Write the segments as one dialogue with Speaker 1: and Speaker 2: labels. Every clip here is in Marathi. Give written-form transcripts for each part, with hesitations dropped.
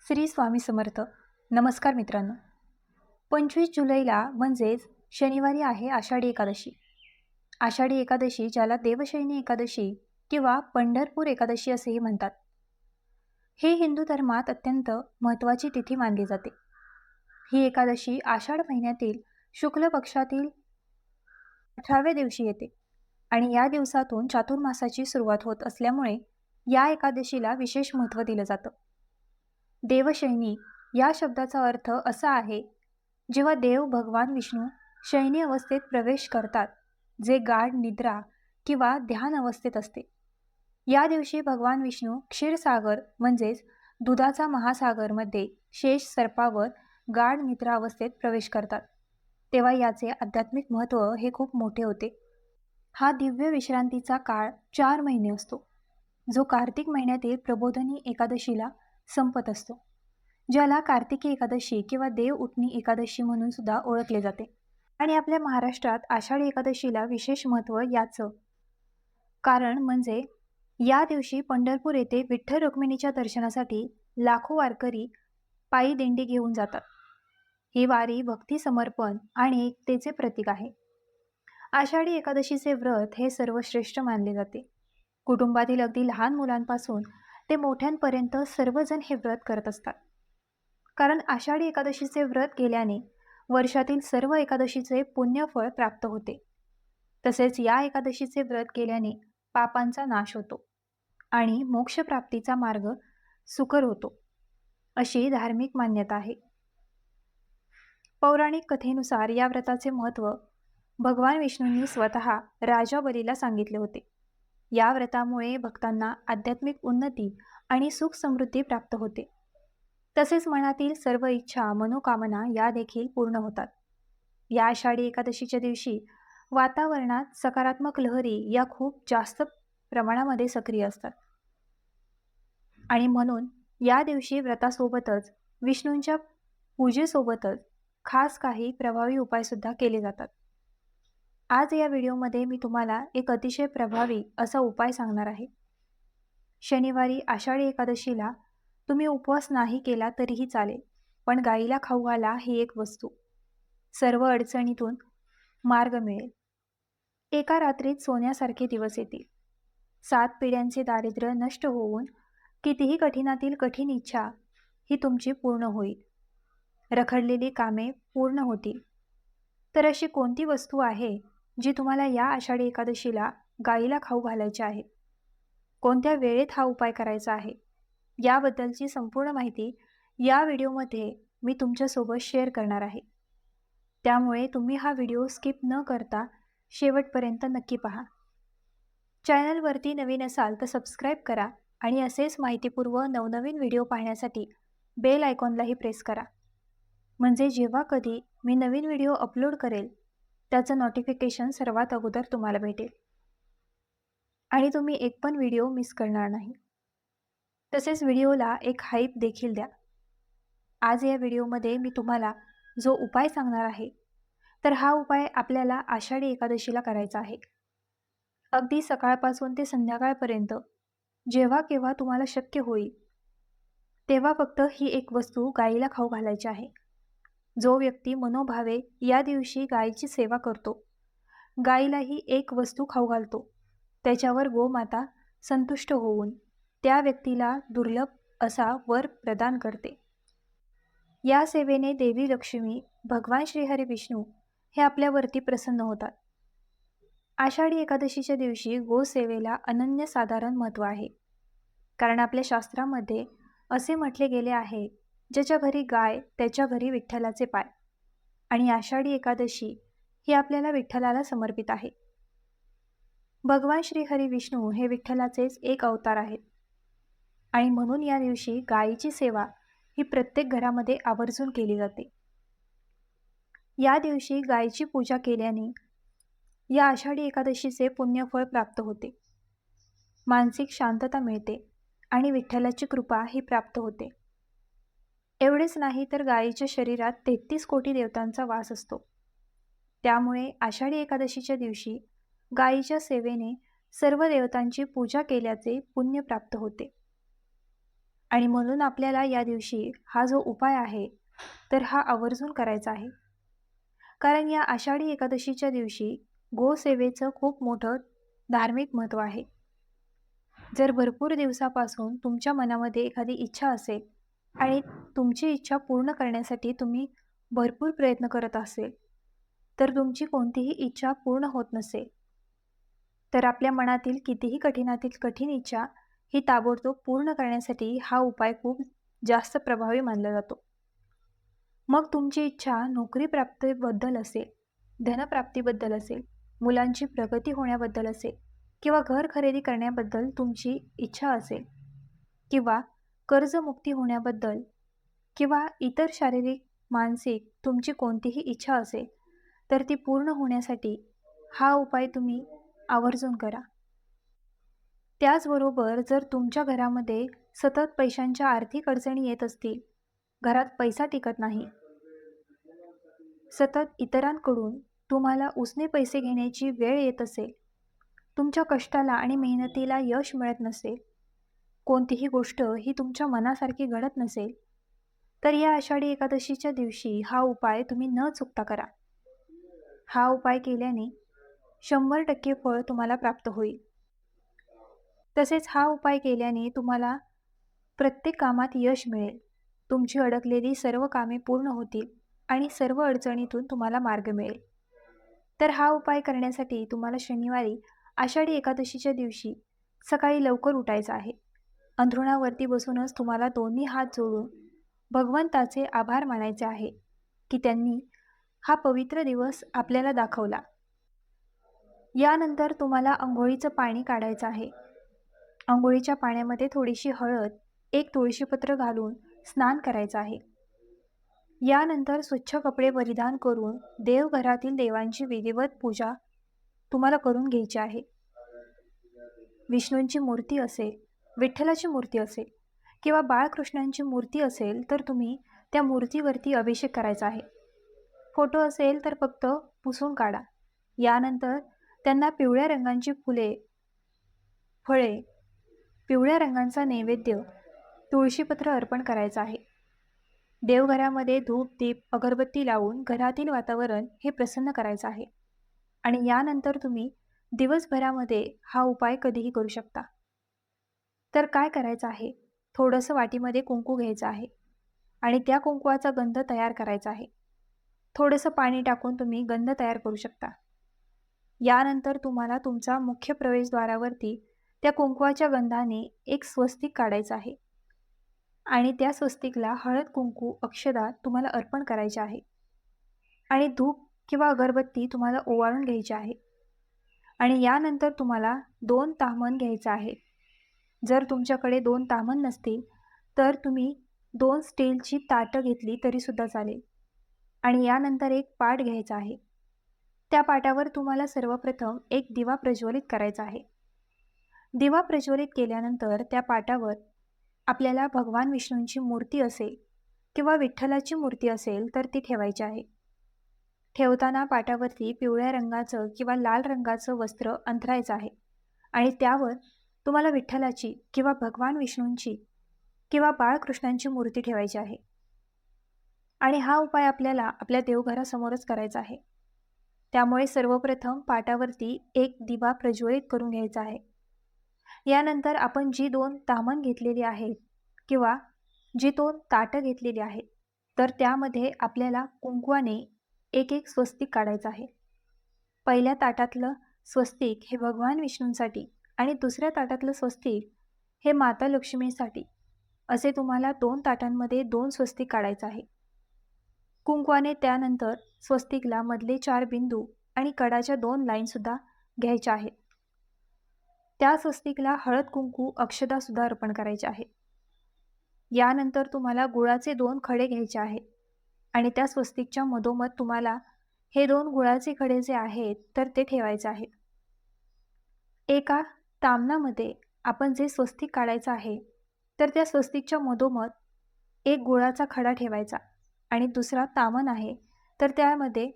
Speaker 1: श्री स्वामी समर्थ. नमस्कार मित्रांनो. 25 जुलैला म्हणजेच शनिवारी आहे आषाढी एकादशी. आषाढी एकादशी ज्याला देवशयनी एकादशी किंवा पंढरपूर एकादशी असेही म्हणतात. ही हिंदू धर्मात अत्यंत महत्त्वाची तिथी मानली जाते. ही एकादशी आषाढ महिन्यातील शुक्ल पक्षातील 18व्या दिवशी येते आणि या दिवसातून चातुर्मासाची सुरुवात होत असल्यामुळे या एकादशीला विशेष महत्त्व दिलं जातं. देवशयनी या शब्दाचा अर्थ असा आहे, जेव्हा देव भगवान विष्णू शयनी अवस्थेत प्रवेश करतात, जे गाढ निद्रा किंवा ध्यान अवस्थेत असते. या दिवशी भगवान विष्णू क्षीरसागर म्हणजेच दुधाचा महासागरमध्ये शेष सर्पावर गाढ निद्रा अवस्थेत प्रवेश करतात. तेव्हा याचे आध्यात्मिक महत्त्व हे खूप मोठे होते. हा दिव्य विश्रांतीचा काळ 4 महिने असतो, जो कार्तिक महिन्यातील प्रबोधिनी एकादशीला संपत असतो, ज्याला कार्तिकी एकादशी किंवा देव उठणी एकादशी म्हणून सुद्धा ओळखले जाते. आणि आपल्या महाराष्ट्रात आषाढी एकादशीला विशेष महत्त्व याचं कारण म्हणजे या दिवशी पंढरपूर येथे विठ्ठल रुक्मिणीच्या दर्शनासाठी लाखो वारकरी पायी दिंडी घेऊन जातात. ही वारी भक्ती, समर्पण आणि एकतेचे प्रतीक आहे. आषाढी एकादशीचे व्रत हे सर्वश्रेष्ठ मानले जाते. कुटुंबातील अगदी लहान मुलांपासून ते मोठ्यांपर्यंत सर्वजण हे व्रत करत असतात. कारण आषाढी एकादशीचे व्रत केल्याने वर्षातील सर्व एकादशीचे पुण्यफळ प्राप्त होते. तसेच या एकादशीचे व्रत केल्याने पापांचा नाश होतो आणि मोक्षप्राप्तीचा मार्ग सुकर होतो, अशी धार्मिक मान्यता आहे. पौराणिक कथेनुसार या व्रताचे महत्त्व भगवान विष्णूंनी स्वतः राजा बलीला सांगितले होते. या व्रतामुळे भक्तांना आध्यात्मिक उन्नती आणि सुख समृद्धी प्राप्त होते. तसेच मनातील सर्व इच्छा, मनोकामना या देखील पूर्ण होतात. या आषाढी एकादशीच्या दिवशी वातावरणात सकारात्मक लहरी या खूप जास्त प्रमाणामध्ये सक्रिय असतात आणि म्हणून या दिवशी व्रतासोबतच विष्णूंच्या पूजेसोबतच खास काही प्रभावी उपायसुद्धा केले जातात. आज या व्हिडिओमध्ये मी तुम्हाला एक अतिशय प्रभावी असा उपाय सांगणार आहे. शनिवारी आषाढी एकादशीला तुम्ही उपवास नाही केला तरीही चालेल, पण गाईला खाऊ घाला ही एक वस्तू. सर्व अडचणीतून मार्ग मिळेल. एका रात्रीत सोन्यासारखे दिवस येतील. 7 पिढ्यांचे दारिद्र्य नष्ट होऊन कितीही कठीणातील कठीण इच्छा ही तुमची पूर्ण होईल. रखडलेली कामे पूर्ण होतील. तर अशी कोणती वस्तू आहे जी तुम्हाला या आषाढी एकादशीला गाईला खाऊ घालायची आहे? कोणत्या वेळेत हा उपाय करायचा आहे? याबद्दलची संपूर्ण माहिती या व्हिडिओमध्ये मी तुमच्यासोबत शेअर करणार आहे. त्यामुळे तुम्ही हा व्हिडिओ स्किप न करता शेवटपर्यंत नक्की पहा. चॅनलवरती नवीन असाल तर सबस्क्राईब करा आणि असेच माहितीपूर्व नवनवीन व्हिडिओ पाहण्यासाठी बेल आयकॉनलाही प्रेस करा. म्हणजे जेव्हा कधी मी नवीन व्हिडिओ अपलोड करेल त्याचं नोटिफिकेशन सर्वात अगोदर तुम्हाला भेटेल आणि तुम्ही एक पण व्हिडिओ मिस करणार नाही. तसेच व्हिडिओला एक हाईप देखील द्या. आज या व्हिडिओमध्ये मी तुम्हाला जो उपाय सांगणार आहे, तर हा उपाय आपल्याला आषाढी एकादशीला करायचा आहे. अगदी सकाळपासून ते संध्याकाळपर्यंत जेव्हा केव्हा तुम्हाला शक्य होईल तेव्हा फक्त ही एक वस्तू गाईला खाऊ घालायची आहे. जो व्यक्ती मनोभावे या दिवशी गायीची सेवा करतो, गाईलाही एक वस्तू खाऊ घालतो, त्याच्यावर गोमाता संतुष्ट होऊन त्या व्यक्तीला दुर्लभ असा वर प्रदान करते. या सेवेने देवी लक्ष्मी, भगवान श्रीहरी विष्णू हे आपल्यावरती प्रसन्न होतात. आषाढी एकादशीच्या दिवशी गोसेवेला अनन्यसाधारण महत्त्व आहे. कारण आपल्या शास्त्रामध्ये असे म्हटले गेले आहे, ज्याच्या घरी गाय त्याच्या घरी विठ्ठलाचे पाय. आणि आषाढी एकादशी ही आपल्याला विठ्ठलाला समर्पित आहे. भगवान श्रीहरी विष्णू हे विठ्ठलाचेच एक अवतार आहेत आणि म्हणून या दिवशी गायीची सेवा ही प्रत्येक घरामध्ये आवर्जून केली जाते. या दिवशी गायीची पूजा केल्याने या आषाढी एकादशीचे पुण्यफळ प्राप्त होते. मानसिक शांतता मिळते आणि विठ्ठलाची कृपा ही प्राप्त होते. एवढेच नाही तर गायीच्या शरीरात 33 कोटी देवतांचा वास असतो. त्यामुळे आषाढी एकादशीच्या दिवशी गायीच्या सेवेने सर्व देवतांची पूजा केल्याचे पुण्य प्राप्त होते. आणि म्हणून आपल्याला या दिवशी हा जो उपाय आहे तर हा आवर्जून करायचा आहे. कारण या आषाढी एकादशीच्या दिवशी गोसेवेचं खूप मोठं धार्मिक महत्त्व आहे. जर भरपूर दिवसापासून तुमच्या मनामध्ये एखादी इच्छा असेल आणि तुमची इच्छा पूर्ण करण्यासाठी तुम्ही भरपूर प्रयत्न करत असेल, तर तुमची कोणतीही इच्छा पूर्ण होत नसेल, तर आपल्या मनातील कितीही कठीणातील कठीण इच्छा ही ताबडतोब पूर्ण करण्यासाठी हा उपाय खूप जास्त प्रभावी मानला जातो. मग तुमची इच्छा नोकरी प्राप्तीबद्दल असेल, धनप्राप्तीबद्दल असेल, मुलांची प्रगती होण्याबद्दल असेल किंवा घर खरेदी करण्याबद्दल तुमची इच्छा असेल किंवा कर्जमुक्ती होण्याबद्दल किंवा इतर शारीरिक, मानसिक तुमची कोणतीही इच्छा असेल, तर ती पूर्ण होण्यासाठी हा उपाय तुम्ही आवर्जून करा. त्याचबरोबर जर तुमच्या घरामध्ये सतत पैशांच्या आर्थिक अडचणी येत असतील, घरात पैसा टिकत नाही, सतत इतरांकडून तुम्हाला उसने पैसे घेण्याची वेळ येत असेल, तुमच्या कष्टाला आणि मेहनतीला यश मिळत नसेल, कोणतीही गोष्ट ही तुमच्या मनासारखी घडत नसेल, तर या आषाढी एकादशीच्या दिवशी हा उपाय तुम्ही न चुकता करा. हा उपाय केल्याने 100% फळ तुम्हाला प्राप्त होईल. तसेच हा उपाय केल्याने तुम्हाला प्रत्येक कामात यश मिळेल. तुमची अडकलेली सर्व कामे पूर्ण होतील आणि सर्व अडचणीतून तुम्हाला मार्ग मिळेल. तर हा उपाय करण्यासाठी तुम्हाला शनिवारी आषाढी एकादशीच्या दिवशी सकाळी लवकर उठायचं आहे. अंथरुणावरती बसूनच तुम्हाला दोन्ही हात जोडून भगवंताचे आभार मानायचे आहे की त्यांनी हा पवित्र दिवस आपल्याला दाखवला. यानंतर तुम्हाला अंघोळीचं पाणी काढायचं आहे. अंघोळीच्या पाण्यामध्ये थोडीशी हळद, एक तुळशीपत्र घालून स्नान करायचं आहे. यानंतर स्वच्छ कपडे परिधान करून देवघरातील देवांची विधिवत पूजा तुम्हाला करून घ्यायची आहे. विष्णूंची मूर्ती असेल, विठ्ठलाची मूर्ती असेल किंवा बाळकृष्णांची मूर्ती असेल तर तुम्ही त्या मूर्तीवरती अभिषेक करायचा आहे. फोटो असेल तर फक्त पुसून काढा. यानंतर त्यांना पिवळ्या रंगाची फुले, फळे, पिवळ्या रंगाचा नैवेद्य, तुळशीपत्र अर्पण करायचं आहे. देवघरामध्ये धूप, दीप, अगरबत्ती लावून घरातील वातावरण हे प्रसन्न करायचं आहे. आणि यानंतर तुम्ही दिवसभरामध्ये हा उपाय कधीही करू शकता. तर काय करायचं आहे? थोडंसं वाटीमध्ये कुंकू घ्यायचं आहे आणि त्या कुंकवाचा गंध तयार करायचा आहे. थोडंसं पाणी टाकून तुम्ही गंध तयार करू शकता. यानंतर तुम्हाला तुमचा मुख्य प्रवेशद्वारावरती त्या कुंकवाच्या गंधाने एक स्वस्तिक काढायचं आहे आणि त्या स्वस्तिकला हळद, कुंकू, अक्षदा तुम्हाला अर्पण करायचे आहे आणि धूप किंवा अगरबत्ती तुम्हाला ओवाळून घ्यायची आहे. आणि यानंतर तुम्हाला 2 ताम्हण घ्यायचं आहे. जर तुमच्याकडे 2 ताम्हण नसतील तर तुम्ही 2 स्टीलची ताटं घेतली तरीसुद्धा चालेल. आणि यानंतर एक पाट घ्यायचा आहे. त्या पाटावर तुम्हाला सर्वप्रथम एक दिवा प्रज्वलित करायचा आहे. दिवा प्रज्वलित केल्यानंतर त्या पाटावर आपल्याला भगवान विष्णूंची मूर्ती असेल किंवा विठ्ठलाची मूर्ती असेल तर ती ठेवायची आहे. ठेवताना पाटावरती पिवळ्या रंगाचं किंवा लाल रंगाचं वस्त्र अंथरायचं आहे आणि त्यावर तुम्हाला विठ्ठलाची किंवा भगवान विष्णूंची किंवा बाळकृष्णांची मूर्ती ठेवायची आहे. आणि हा उपाय आपल्याला आपल्या देवघरासमोरच करायचा आहे. त्यामुळे सर्वप्रथम पाटावरती एक दिवा प्रज्वलित करून घ्यायचा आहे. यानंतर आपण जी 2 ताम्हण घेतलेली आहेत किंवा जी 2 ताटं घेतलेली आहेत तर त्यामध्ये आपल्याला कुंकवाने एक एक स्वस्तिक काढायचं आहे. पहिल्या ताटातलं स्वस्तिक हे भगवान विष्णूंसाठी आणि दुसऱ्या ताटातलं स्वस्तिक हे माता लक्ष्मीसाठी, असे तुम्हाला 2 ताटांमध्ये 2 स्वस्तिक काढायचं आहे. कुंकवाने त्यानंतर स्वस्तिकला मधले 4 बिंदू आणि कडाच्या 2 लाईनसुद्धा घ्यायच्या आहेत. त्या स्वस्तिकला हळद, कुंकू, अक्षदासुद्धा अर्पण करायचे आहे. यानंतर तुम्हाला गुळाचे 2 खडे घ्यायचे आहेत आणि त्या स्वस्तिकच्या मधोमध तुम्हाला हे 2 गुळाचे खडे जे आहेत तर ते ठेवायचे आहेत. एका ताम्हणामध्ये आपण जे स्वस्तिक काढायचं आहे तर त्या स्वस्तिकच्या मधोमध एक गुळाचा खडा ठेवायचा आणि दुसरा ताम्हण आहे तर त्यामध्ये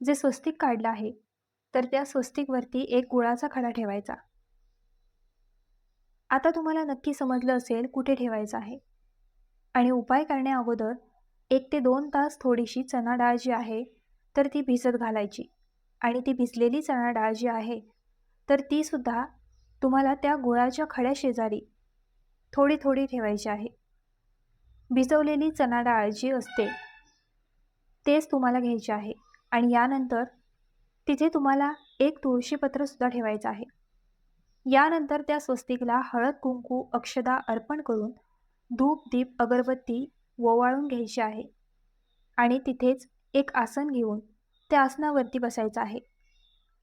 Speaker 1: जे स्वस्तिक काढलं आहे तर त्या स्वस्तिकवरती एक गुळाचा खडा ठेवायचा आता तुम्हाला नक्की समजलं असेल कुठे ठेवायचं आहे. आणि उपाय करण्या अगोदर 1 ते 2 तास थोडीशी चणा डाळ जी आहे, तर ती भिजत घालायची. आणि ती भिजलेली चणा डाळ जी आहे, तर ती सुद्धा तुम्हाला त्या गुळाच्या खड्या शेजारी थोडी-थोडी ठेवायची आहे. भिजवलेली चणा डाळ जी असते, तेच तुम्हाला घ्यायचे आहे. आणि यानंतर तिथे तुम्हाला एक तुळशीपत्रसुद्धा ठेवायचं आहे. यानंतर त्या स्वस्तिकला हळद-कुंकू, अक्षदा अर्पण करून धूप, दीप, अगरबत्ती ओवाळून घ्यायची आहे. आणि तिथेच एक आसन घेऊन त्या आसनावरती बसायचं आहे.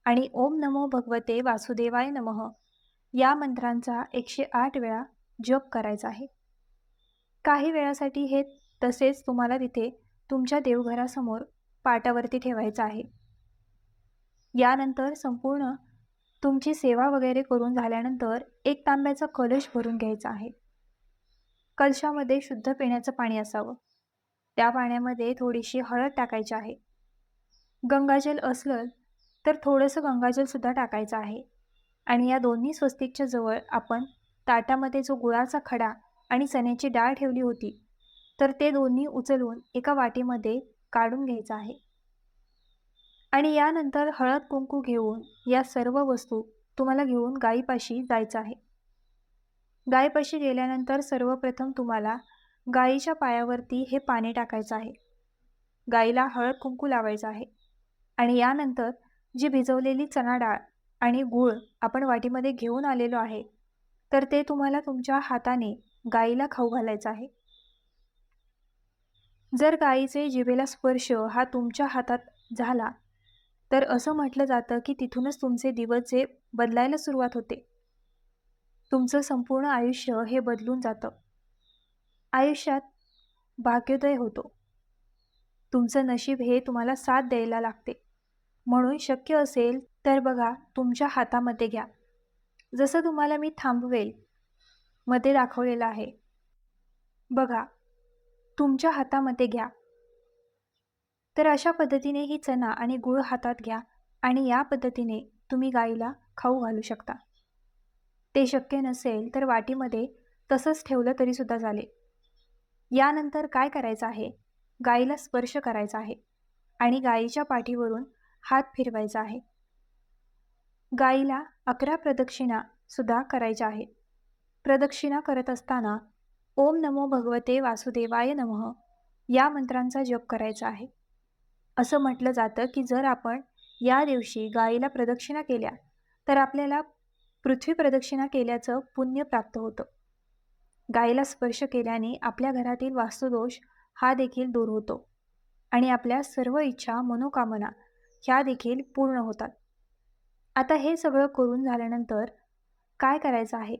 Speaker 1: आणि ओम नमो भगवते वासुदेवाय नमः या मंत्रांचा 108 वेळा जप करायचा आहे. काही वेळासाठी हे तसेच तुम्हाला तिथे तुमच्या देवघरासमोर पाटावरती ठेवायचं आहे. यानंतर संपूर्ण तुमची सेवा वगैरे करून झाल्यानंतर एक तांब्याचा कलश भरून घ्यायचा आहे. कलशामध्ये शुद्ध पिण्याचं पाणी असावं. त्या पाण्यामध्ये थोडीशी हळद टाकायची आहे. गंगाजल असलं तर थोडंसं गंगाजलसुद्धा टाकायचं आहे. आणि या दोन्ही स्वस्तिकच्या जवळ आपण ताटामध्ये जो गुळाचा खडा आणि चण्याची डाळ ठेवली होती, तर ते दोन्ही उचलून एका वाटीमध्ये काढून घ्यायचं आहे. आणि यानंतर हळद कुंकू घेऊन या सर्व वस्तू तुम्हाला घेऊन गायीपाशी जायचं आहे. गायीपाशी गेल्यानंतर सर्वप्रथम तुम्हाला गायीच्या पायावरती हे पाणी टाकायचं आहे. गायीला हळद कुंकू लावायचं आहे. आणि यानंतर जी भिजवलेली चणा डाळ आणि गूळ आपण वाटीमध्ये घेऊन आलेलो आहे, तर ते तुम्हाला तुमच्या हाताने गायीला खाऊ घालायचं आहे. जर गायीचे जिभेला स्पर्श हा तुमच्या हातात झाला, तर असं म्हटलं जातं की तिथूनच तुमचे दिवस जे बदलायला सुरुवात होते. तुमचं संपूर्ण आयुष्य हे बदलून जातं. आयुष्यात भाग्योदय होतो. तुमचं नशीब हे तुम्हाला साथ द्यायला लागते. म्हणून शक्य असेल तर बघा, तुमच्या हातामध्ये घ्या. जसं तुम्हाला मी थांबवेल मध्ये दाखवलेलं आहे. बघा, तुमच्या हातामध्ये घ्या. तर अशा पद्धतीने ही चणा आणि गूळ हातात घ्या आणि या पद्धतीने तुम्ही गाईला खाऊ घालू शकता. ते शक्य नसेल तर वाटीमध्ये तसंच ठेवलं तरीसुद्धा चालेल. यानंतर काय करायचं आहे, गाईला स्पर्श करायचा आहे आणि गाईच्या पाठीवरून हात फिरवायचा आहे. गाईला 11 प्रदक्षिणा सुद्धा करायच्या आहेत. प्रदक्षिणा करत असताना ओम नमो भगवते वासुदेवाय नमः या मंत्रांचा जप करायचा आहे. असं म्हटलं जातं की जर आपण या दिवशी गाईला प्रदक्षिणा केल्या, तर आपल्याला पृथ्वी प्रदक्षिणा केल्याचं पुण्य प्राप्त होतं. गाईला स्पर्श केल्याने आपल्या घरातील वास्तुदोष हा देखील दूर होतो आणि आपल्या सर्व इच्छा, मनोकामना ह्या देखील पूर्ण होतात. आता हे सगळं करून झाल्यानंतर काय करायचं आहे,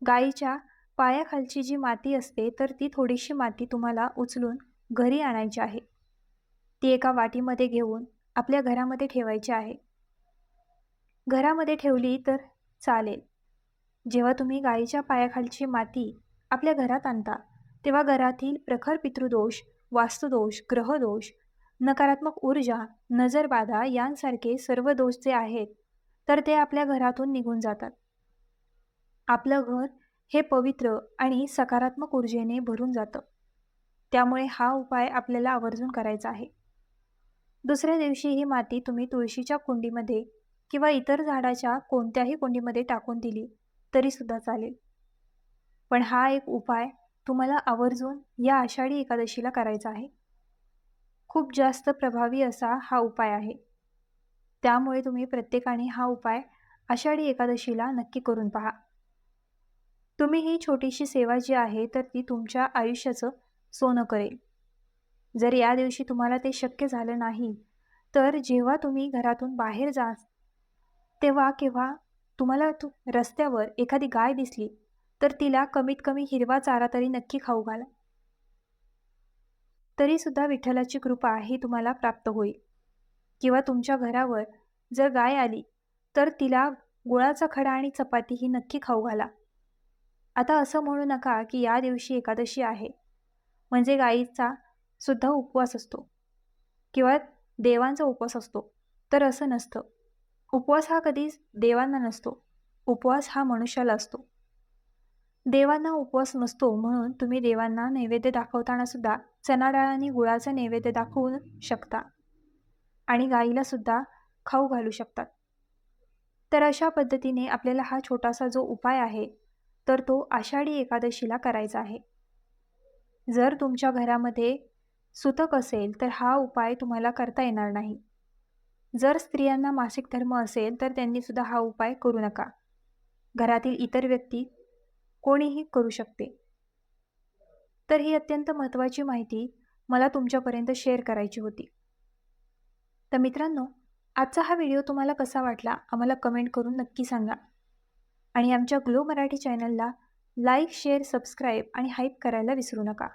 Speaker 1: गाईच्या पायाखालची जी माती असते, तर ती थोडीशी माती तुम्हाला उचलून घरी आणायची आहे. ती एका वाटीमध्ये घेऊन आपल्या घरामध्ये ठेवायची आहे. घरामध्ये ठेवली तर चालेल. जेव्हा तुम्ही गाईच्या पायाखालची माती आपल्या घरात आणता, तेव्हा घरातील प्रखर पितृदोष, वास्तुदोष, ग्रहदोष, नकारात्मक ऊर्जा, नजरबाधा यांसारखे सर्व दोष जे आहेत, तर ते आपल्या घरातून निघून जातात. आपलं घर हे पवित्र आणि सकारात्मक ऊर्जेने भरून जातं. त्यामुळे हा उपाय आपल्याला आवर्जून करायचा आहे. दुसऱ्या दिवशी ही माती तुम्ही तुळशीच्या कुंडीमध्ये किंवा इतर झाडाच्या कोणत्याही कुंडीमध्ये टाकून दिली तरीसुद्धा चालेल. पण हा एक उपाय तुम्हाला आवर्जून या आषाढी एकादशीला करायचा आहे. खूप जास्त प्रभावी असा हा उपाय आहे. त्यामुळे तुम्ही प्रत्येकाने हा उपाय आषाढी एकादशीला नक्की करून पहा. तुम्ही ही छोटीशी सेवा जी आहे, तर ती तुमच्या आयुष्याचं सोनं करेल. जर या दिवशी तुम्हाला ते शक्य झालं नाही, तर जेव्हा तुम्ही घरातून बाहेर जाल, तेव्हा केव्हा तुम्हाला रस्त्यावर एखादी गाय दिसली, तर तिला कमीत कमी हिरवा चारा तरी नक्की खाऊ घाला. तरीसुद्धा विठ्ठलाची कृपा ही तुम्हाला प्राप्त होईल. किंवा तुमच्या घरावर जर गाय आली, तर तिला गुळाचा खडा आणि चपाती ही नक्की खाऊ घाला. आता असं म्हणू नका की या दिवशी एकादशी आहे, म्हणजे गाईचा सुद्धा उपवास असतो किंवा देवांचा उपवास असतो. तर असं नसतं. उपवास हा कधीच देवांना नसतो. उपवास हा मनुष्याला असतो. देवांना उपवास नसतो म्हणून तुम्ही देवांना नैवेद्य दाखवताना सुद्धा चणा डाळ आणि गुळाचा नैवेद्य दाखवू शकता आणि गाईला सुद्धा खाऊ घालू शकतात. तर अशा पद्धतीने आपल्याला हा छोटासा जो उपाय आहे, तर तो आषाढी एकादशीला करायचा आहे. जर तुमच्या घरामध्ये सुतक असेल, तर हा उपाय तुम्हाला करता येणार नाही. जर स्त्रियांना मासिक धर्म असेल, तर त्यांनी सुद्धा हा उपाय करू नका. घरातील इतर व्यक्ती कोणीही करू शकते. तर ही अत्यंत महत्त्वाची माहिती मला तुमच्यापर्यंत शेअर करायची होती. तर मित्रांनो, आजचा हा व्हिडिओ तुम्हाला कसा वाटला आम्हाला कमेंट करून नक्की सांगा. आणि आमच्या ग्लो मराठी चॅनलला लाईक, शेअर, सबस्क्राईब आणि हाईप करायला विसरू नका.